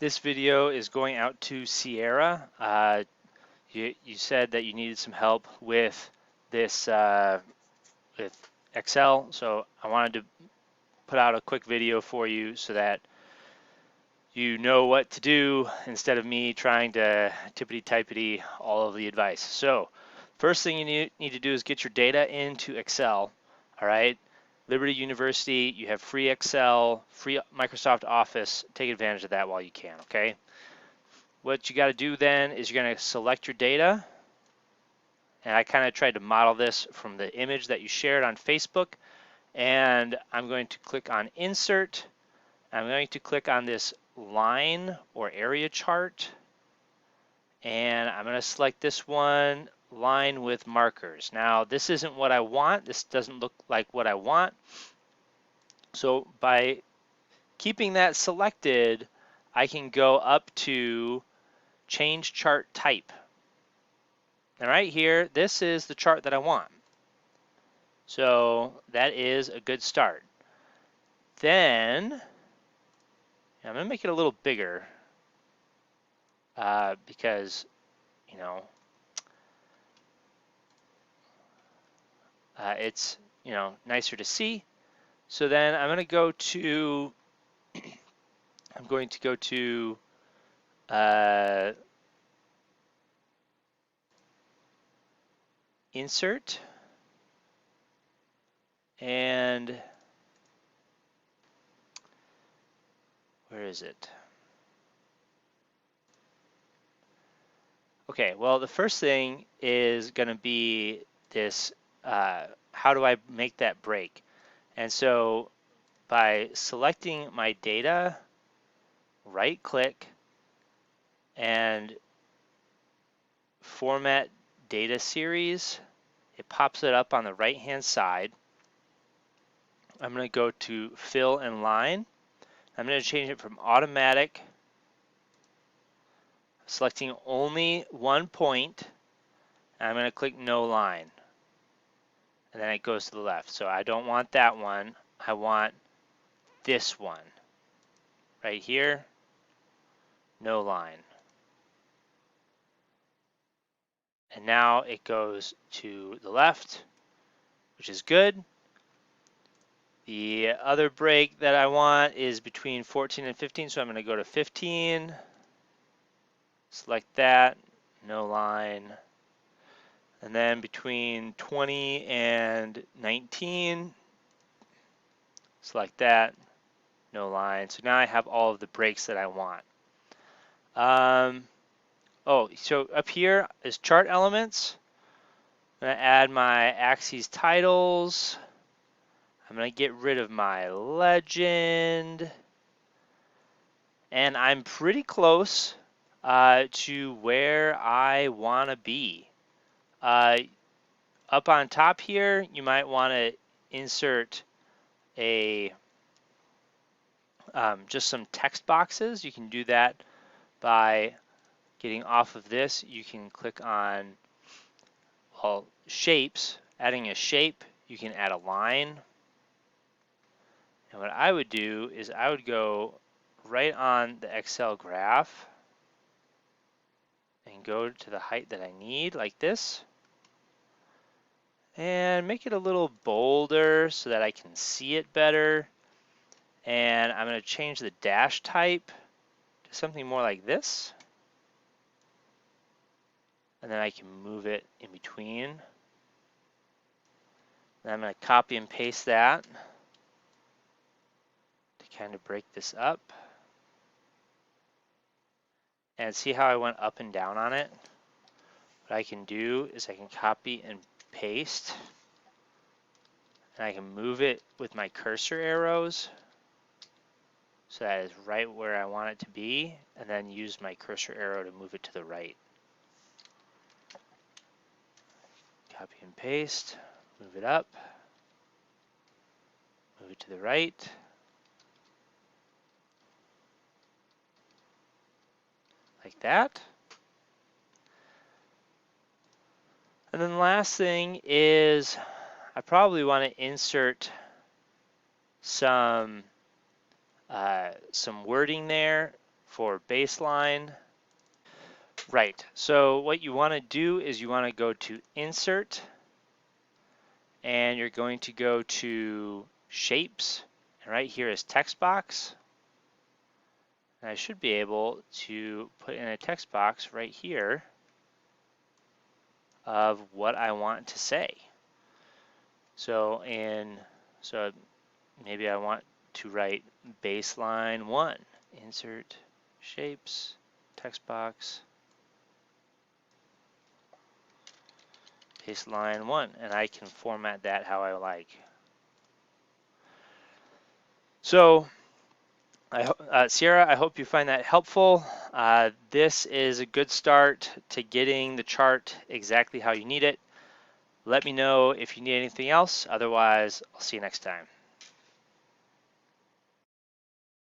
This video is going out to Sierra. You said that you needed some help with this with Excel, so I wanted to put out a quick video for you so that you know what to do instead of me trying to tippity-typity all of the advice. So first thing you need to do is get your data into Excel. All right. Liberty University, you have free Excel, free Microsoft Office. Take advantage of that while you can, okay? What you got to do then is you're going to select your data. And I kind of tried to model this from the image that you shared on Facebook. And I'm going to click on Insert. I'm going to click on this line or area chart. And I'm going to select this one, line with markers. Now, this isn't what I want. This doesn't look like what I want. So by keeping that selected, I can go up to change chart type. And right here, this is the chart that I want. So that is a good start. Then I'm going to make it a little bigger because, you know, it's, nicer to see. So then I'm going to go to, Insert, and where is it? Okay, well, the first thing is going to be this, how do I make that break? And so by selecting my data, right click and format data series, it pops it up on the right hand side. I'm going to go to fill and line. I'm going to change it from automatic, selecting only one point, and I'm going to click no line. And then it goes to the left. So I don't want that one. I want this one right here, no line. And now it goes to the left, which is good. The other break that I want is between 14 and 15, so I'm going to go to 15, select that, no line. And then between 20 and 19, select that, no line. So now I have all of the breaks that I want. So up here is chart elements. I'm going to add my axes titles. I'm going to get rid of my legend. And I'm pretty close to where I want to be. Up on top here, you might want to insert just some text boxes. You can do that by getting off of this. You can click on shapes. Adding a shape, you can add a line. And what I would do is I would go right on the Excel graph and go to the height that I need, like this. And make it a little bolder so that I can see it better. And I'm going to change the dash type to something more like this. And then I can move it in between. Then I'm going to copy and paste that to kind of break this up. And see how I went up and down on it? What I can do is I can copy and paste. And I can move it with my cursor arrows. So that is right where I want it to be. And then use my cursor arrow to move it to the right. Copy and paste. Move it up. Move it to the right. Like that. And then the last thing is I probably want to insert some wording there for baseline. Right, so what you want to do is you want to go to Insert, and you're going to go to Shapes, and right here is Text Box. And I should be able to put in a text box right here of what I want to say. So maybe I want to write baseline 1. Insert Shapes, text box, baseline 1, and I can format that how I like. So Sierra, I hope you find that helpful. This is a good start to getting the chart exactly how you need it. Let me know if you need anything else. Otherwise, I'll see you next time.